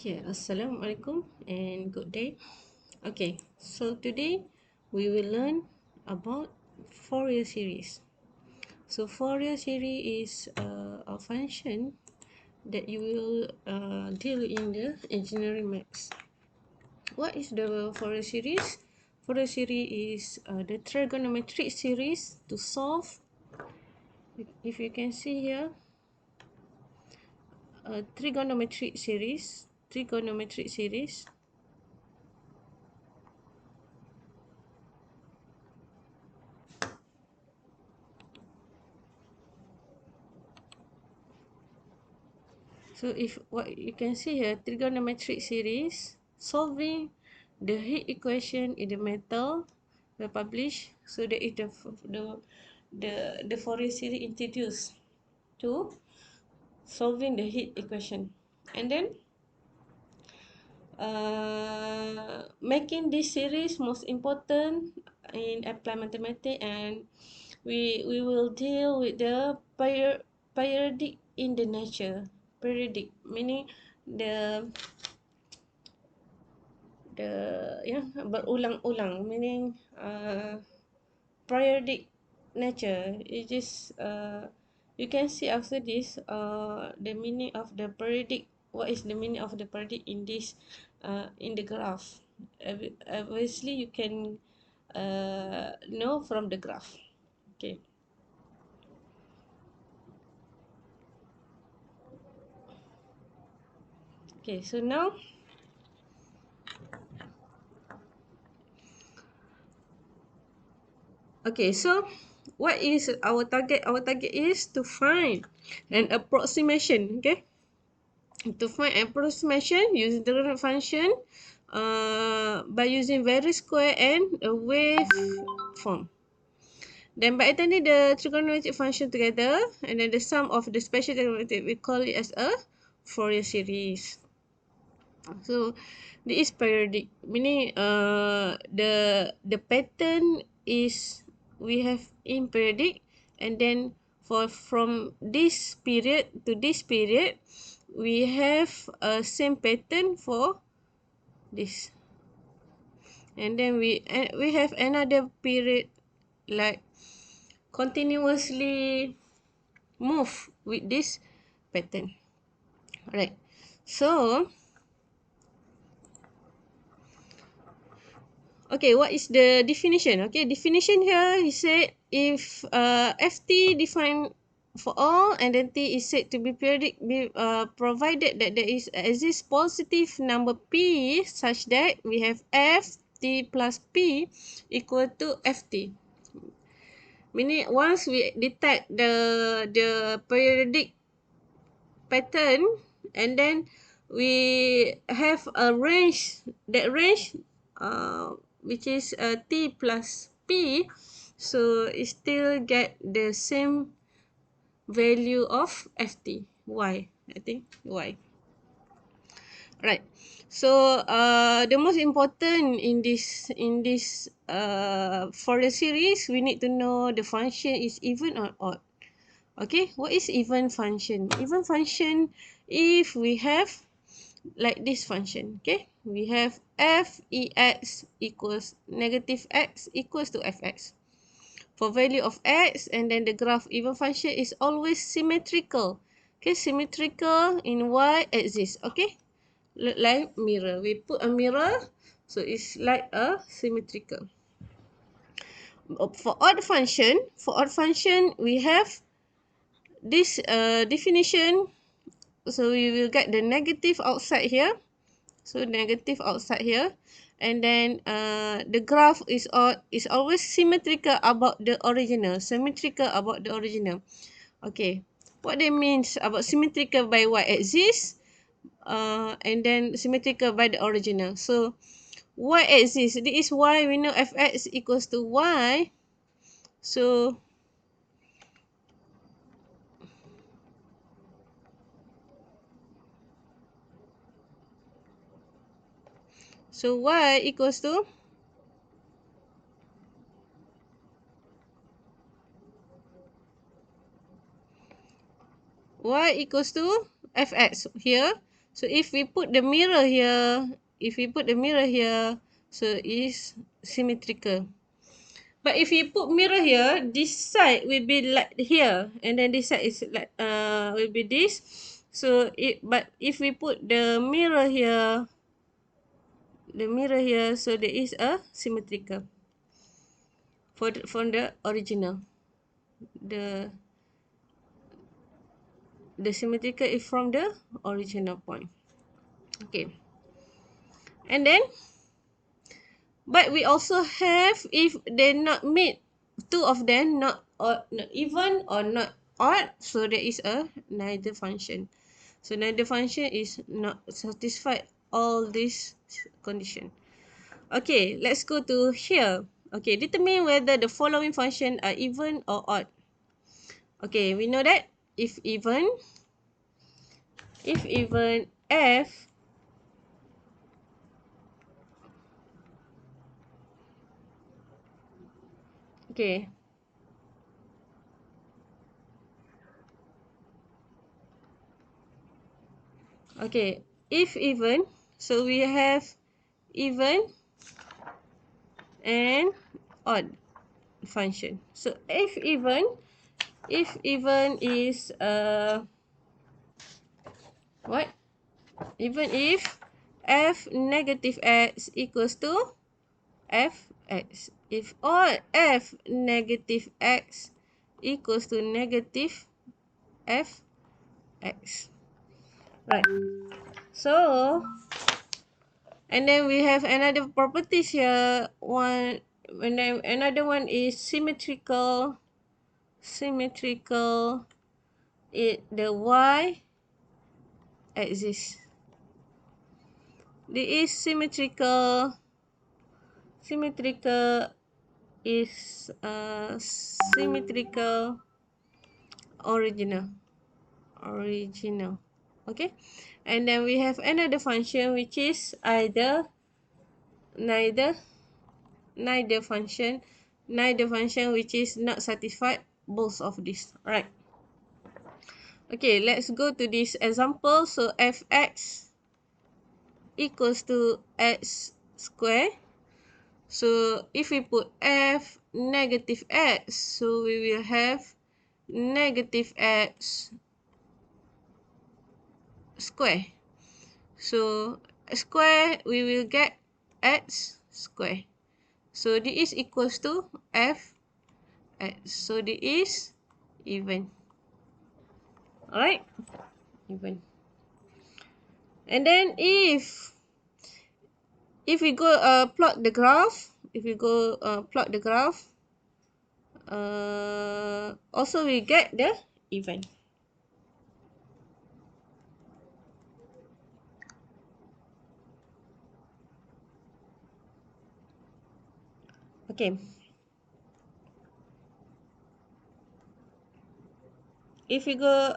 Okay, Assalamualaikum and good day. Okay, so today we will learn about Fourier series. So Fourier series is a function that you will deal in the engineering maths. What is the Fourier series? Fourier series is the trigonometric series to solve. If you can see here, a trigonometric series. So if what you can see here, trigonometric series solving the heat equation in the metal were published. So that is the Fourier series introduced to solving the heat equation, and then making this series most important in applied mathematics, and we will deal with the periodic in the nature. Periodic meaning the berulang-ulang, meaning periodic nature. It is you can see after this the meaning of the periodic. What is the meaning of the periodic in this in the graph? Obviously you can know from the graph. Okay. Okay, so now okay, so what is our target? Our target is to find an approximation. Okay, to find approximation using the relevant function by using various square and a wave form. Then by attending the trigonometric function together, and then the sum of the special trigonometric, we call it as a Fourier series. So this is periodic, meaning the pattern is we have in periodic, and then from this period to this period we have a same pattern for this, and then we have another period like continuously move with this pattern. Right, so okay, what is the definition? Okay, definition here, he said if ft defined for all, and then t is said to be periodic provided that there is exists positive number p such that we have ft plus p equal to ft. Meaning once we detect the periodic pattern, and then we have a range, that range which is t plus p, so it still get the same value of ft. Y, I think y. Right, so the most important in this for the series, we need to know the function is even or odd. Okay, what is even function? Even function, if we have like this function, okay, we have f(ex) equals negative x equals to fx for value of x, and then the graph even function is always symmetrical. Okay, symmetrical in y axis. Okay, look like mirror, we put a mirror, so it's like a symmetrical. For odd function we have this definition. So we will get the negative outside here, so negative outside here, and then the graph is always symmetrical about the original. Okay, what that means about symmetrical by y axis, and then symmetrical by the original. So y axis, this is why we know fx equals to y. So y equals to fx here. So if we put the mirror here, so is symmetrical. But if you put mirror here, this side will be like here, and then this side is like will be this. So but if we put the mirror here, so there is a symmetrical from the original. The symmetrical is from the original point. Okay, and then but we also have, if they not meet, two of them not even or not odd, so there is a neither function. So neither function is not satisfied all this condition. Okay, let's go to here. Okay, determine whether the following function are even or odd. Okay, we know that if even f okay okay if even, so we have even and odd function. So if even is what? Even if f negative x equals to fx. If all f negative x equals to negative fx. Right. So, and then we have another properties here. And then another one is symmetrical. The y axis. There is symmetrical is symmetrical original. Okay, and then we have another function which is neither function which is not satisfied both of these. Right. Okay, let's go to this example. So fx equals to x square. So if we put f negative x, so we will have negative x square. So square, we will get x square. So this is equals to f x. So this is even. Alright, even. And then if we go plot the graph, also we get the even. Okay. If we go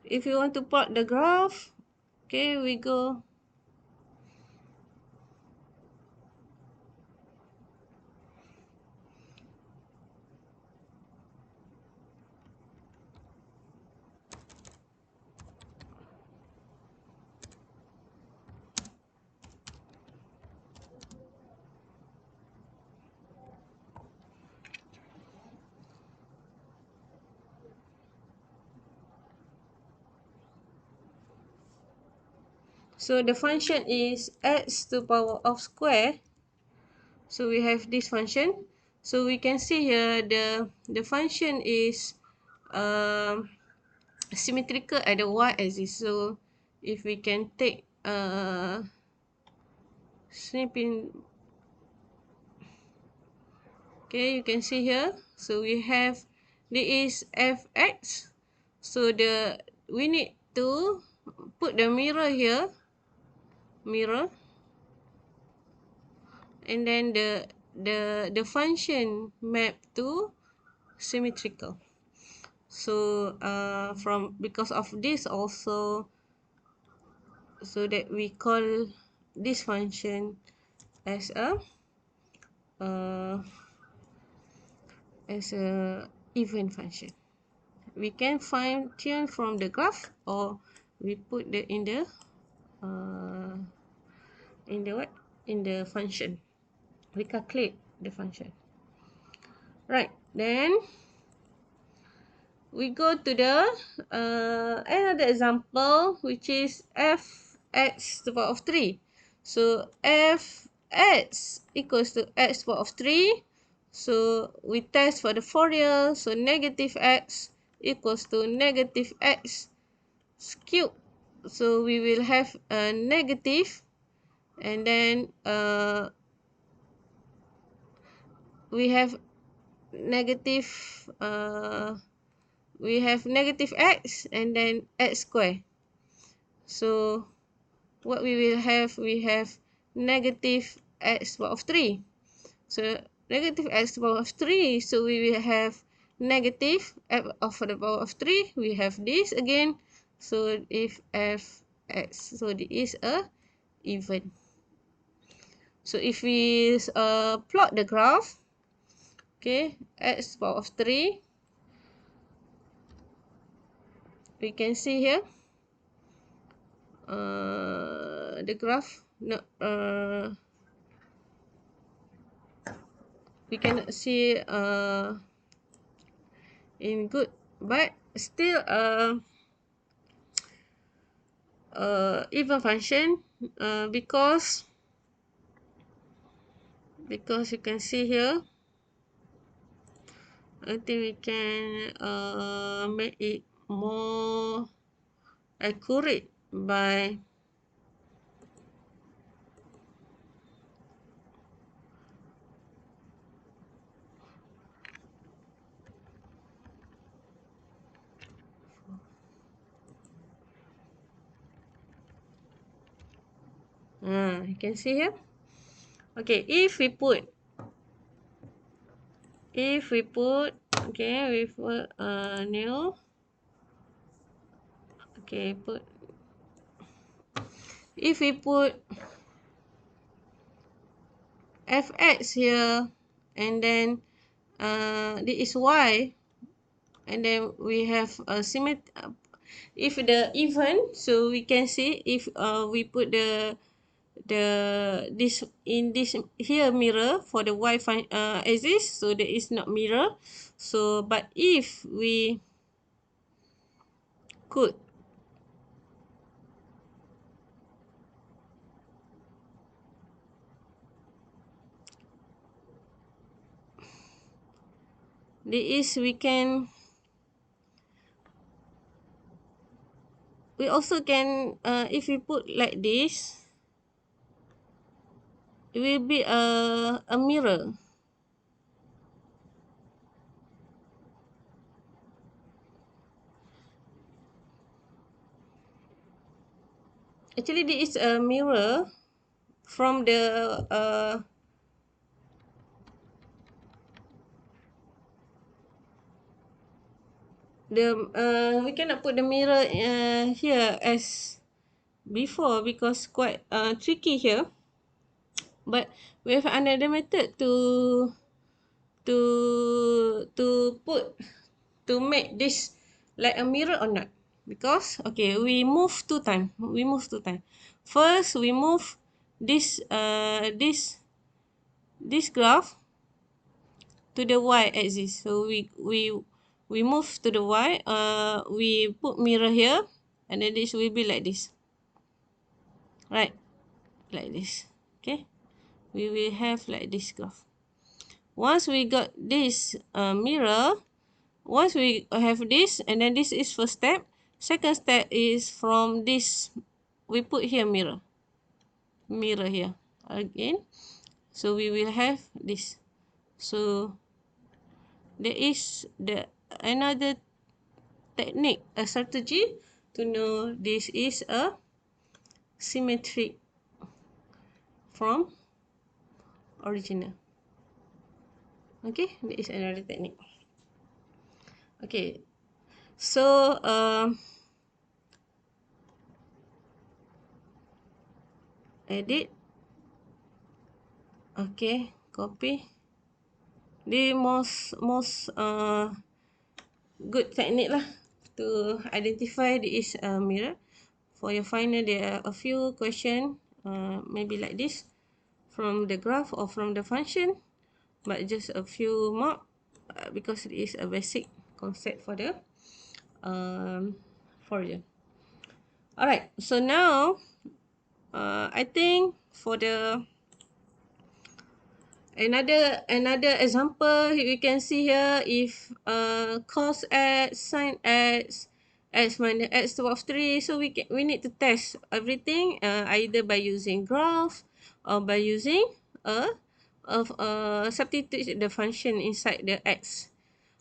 if you want to plot the graph, okay, we go so the function is x to power of square. So we have this function. So we can see here the function is symmetrical at the y-axis. So if we can take snipping, okay, you can see here. So we have this is fx. So we need to put the mirror here, and then the function map to symmetrical. So from because of this also so that we call this function as a uh, even function. We can fine tune from the graph, or we put the uh, in the what in the function. We calculate the function. Right, then we go to the another example, which is f(x) to the power of 3. So f(x) equals to x to the power of 3. So we test for the Fourier. So negative x equals to negative x cubed. So we will have a negative, and then we have negative we have negative x and then x square. So what we have negative x to the power of 3. So negative x to the power of 3. So we will have negative f of the power of 3. We have this again. So if f(x), so this is a even. So if we plot the graph, okay, x to the power of 3, we can see here the graph. No, we cannot see in good, but still even function, because you can see here. I think we can make it more accurate by you can see here. Okay, if we put okay, we put new, okay, if we put f(x) here, and then this is y, and then we have a if the even, so we can see if we put this in this here mirror for the y axis, so there is not mirror. So but if we could we also can if we put like this, it will be a mirror. Actually, this is a mirror from we cannot put the mirror here as before, because quite tricky here. But we have another method to put, to make this like a mirror or not. Because okay, we move two times. First we move this graph to the y axis. So we move to the y, we put mirror here, and then this will be like this, right? Like this. Okay, we will have like this graph. Once we got this mirror, once we have this, and then this is first step. Second step is from this, we put here mirror here again. So we will have this. So there is another technique, a strategy to know this is a symmetric from original. Okay, there is another technique. Okay, so edit. Okay, copy. The most good technique lah to identify this mirror. For your final, there are a few question, maybe like this, from the graph or from the function, but just a few mark, because it is a basic concept for the Fourier. Alright, so now I think for the another example we can see here, if cos x, sin x, x minus x to the power of 3, so we need to test everything, either by using graph or by using substitute the function inside the x.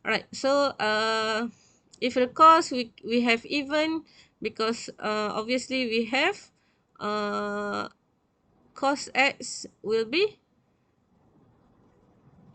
Alright, so if the cos we have even, because obviously we have cos x will be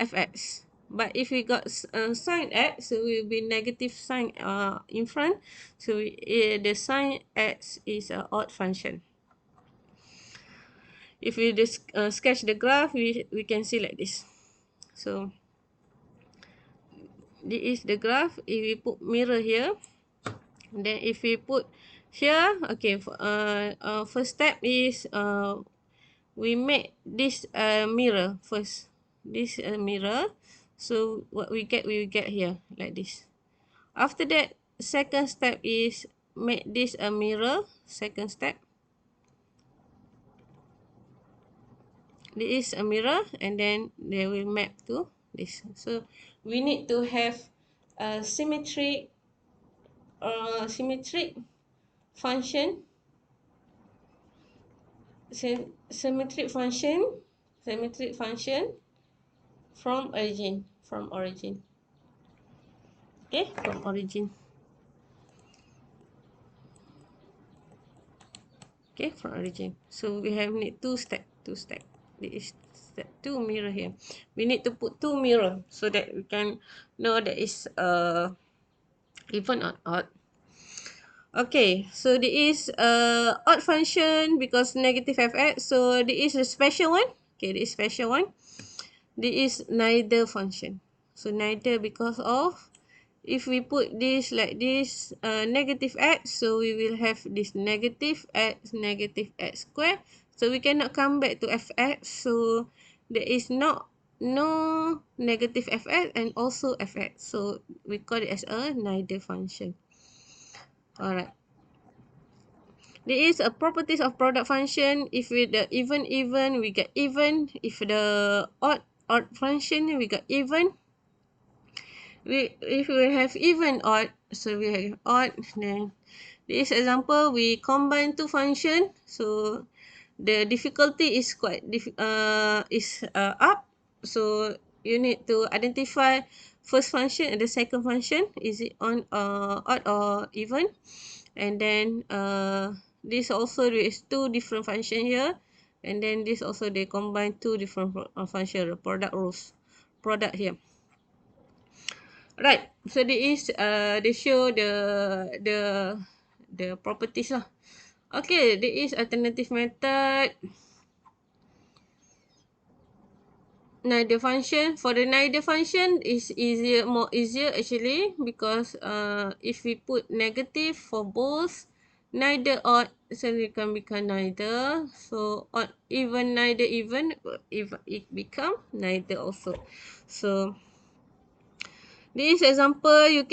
fx. But if we got sin x, so will be negative sign in front. So the sin x is an odd function. If we just sketch the graph, we can see like this. So this is the graph. If we put mirror here, then if we put here, okay, first step is we make this mirror first. This mirror. So what we get here like this. After that, second step is make this a mirror. Second step, this is a mirror, and then they will map to this. So we need to have a symmetric function, symmetric function from origin. Okay, from origin. Okay, from origin. So we have need two step. This is step 2 mirror here. We need to put 2 mirror so that we can know that is even or odd. Okay, so this is odd function because negative fx. So this is a special one. Okay, this is special one. This is neither function. So neither, because of, if we put this like this, negative x, so we will have this negative x square. So we cannot come back to fx. So there is no negative fx and also fx. So we call it as a neither function. Alright. There is a properties of product function. If with the even, we get even. If the odd function, we got even. If we have even odd, so we have odd. Then this example, we combine two function. So the difficulty is quite up. So you need to identify first function and the second function. Is it on odd or even? And then this also there is two different function here, and then this also they combine two different function, product here. Right, so this is they show the properties lah. Okay, there is alternative method. Neither function. For the neither function is more easier actually, because if we put negative for both, neither odd, so it can become neither. So odd even, neither even, if it become neither also. So this example, you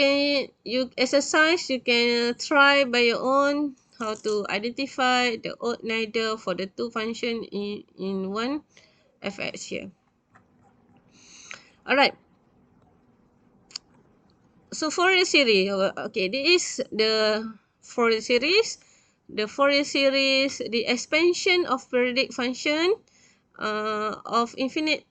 exercise, you can try by your own how to identify the odd neither for the two function in one fx here. Alright. So Fourier series, okay, this is the Fourier series. The Fourier series, the expansion of periodic function of infinite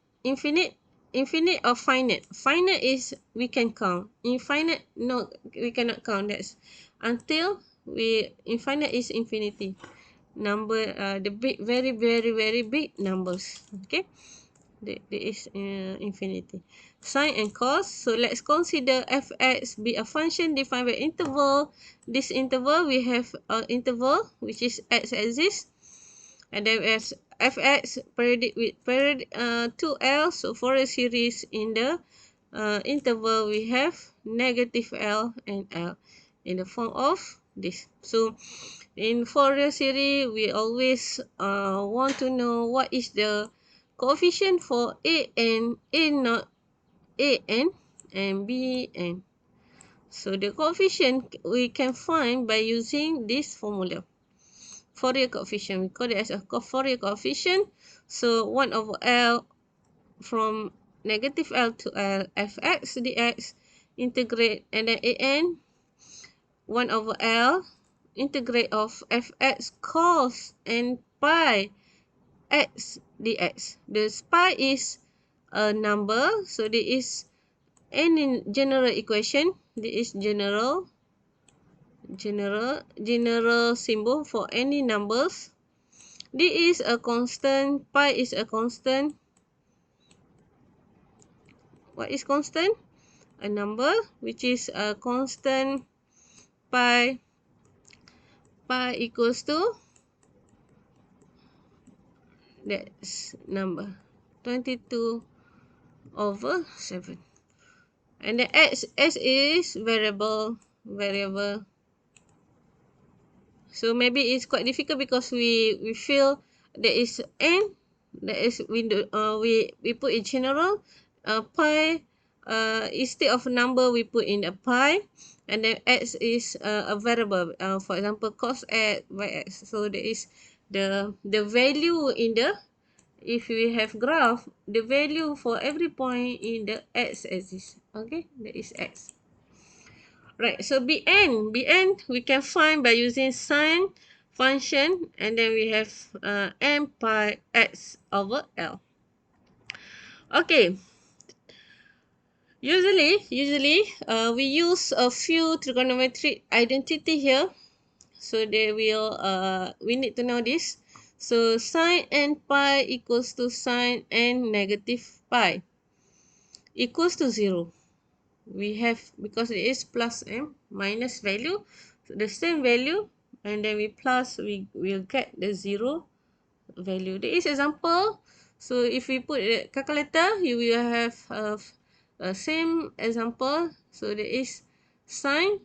or finite. Finite is we can count. Infinite, no, we cannot count. That's until infinite is infinity. Number, the big, very big numbers. Okay. There is infinity. Sine and cos. So let's consider fx be a function defined by interval. This interval, we have an interval which is x exists. And then as fx periodic with period 2L, so Fourier series in the interval we have negative L and L in the form of this. So in Fourier series we always want to know what is the coefficient for a n, a not a n, and b n. So the coefficient we can find by using this formula, Fourier coefficient. We call it as a Fourier coefficient. So 1 over L from negative L to L fx dx integrate, and then an 1 over L integrate of fx cos and pi x dx. The pi is a number, so there is any general equation. There is general symbol for any numbers. D is a constant, pi is a constant. What is constant? A number which is a constant. Pi equals to, that's number 22 over 7. And the x is variable. So maybe it's quite difficult because we feel there is n, there is we put in general pi, instead of number we put in a pi, and then x is a variable, for example cos x by x. So there is the value in the, if we have graph, the value for every point in the x axis. Okay, that is x. Right, so Bn we can find by using sine function, and then we have m pi x over L. Okay, usually we use a few trigonometric identity here, so they will we need to know this. So sine n pi equals to sine n negative pi equals to 0. We have, because it is plus m minus value, so the same value, and then we plus, we will get the 0 value. There is example, so if we put the calculator, you will have a same example. So there is sine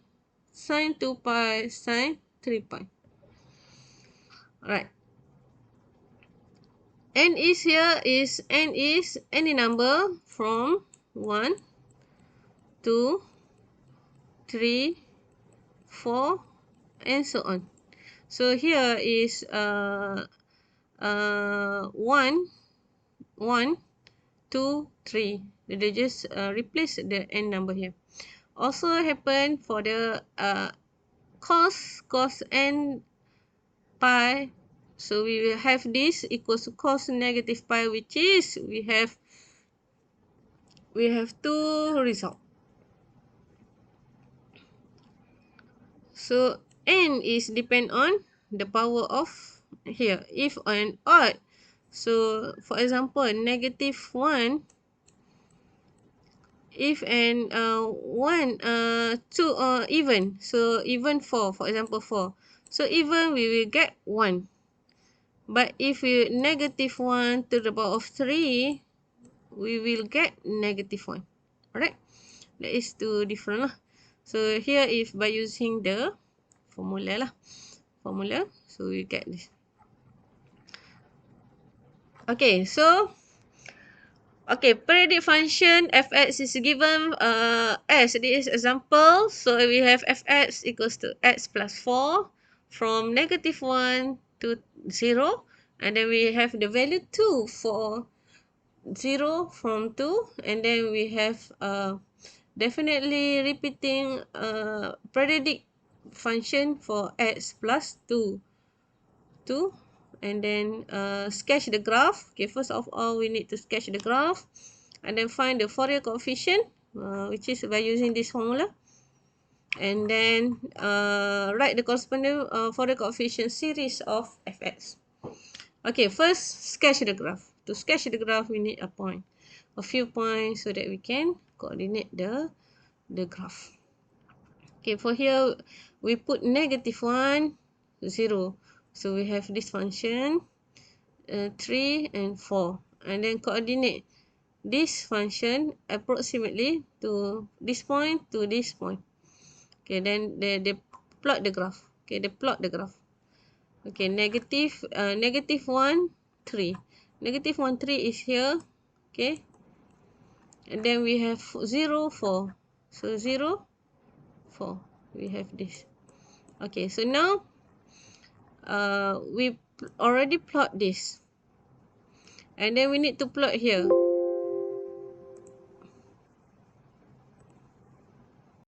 2 pi, sine 3 pi. Alright, n is here is, n is any number from 1 2 3 4 and so on. So here is 1 2 3. They just replace the n number here. Also happen for the cos n pi. So we will have this equals to cos negative pi, which is we have two results. So n is depend on the power of here, if and odd. So for example negative 1, if and 1 2 even, so even 4, for example 4, so even we will get 1. But if we negative 1 to the power of 3, we will get negative 1. Alright, that is two different lah. So here, if by using the formula, so we get this. Okay, so okay, periodic function fx is given as this example. So we have fx equals to x plus 4 from negative 1 to 0, and then we have the value 2 for 0 from 2, and then we have definitely repeating periodic function for x plus 2, and then sketch the graph. Okay, first of all we need to sketch the graph, and then find the Fourier coefficient, which is by using this formula, and then write the corresponding Fourier coefficient series of fx. Okay, first sketch the graph. To sketch the graph we need a few points, so that we can coordinate the graph. Okay, for here we put negative 1 0, so we have this function, 3 and 4, and then coordinate this function approximately to this point to this point. Okay, then they plot the graph. Okay, they plot the graph. Okay, negative 1 3, negative 1 3 is here. Okay, and then we have 0 4, so 0 4, we have this. Okay, so now we already plot this, and then we need to plot here.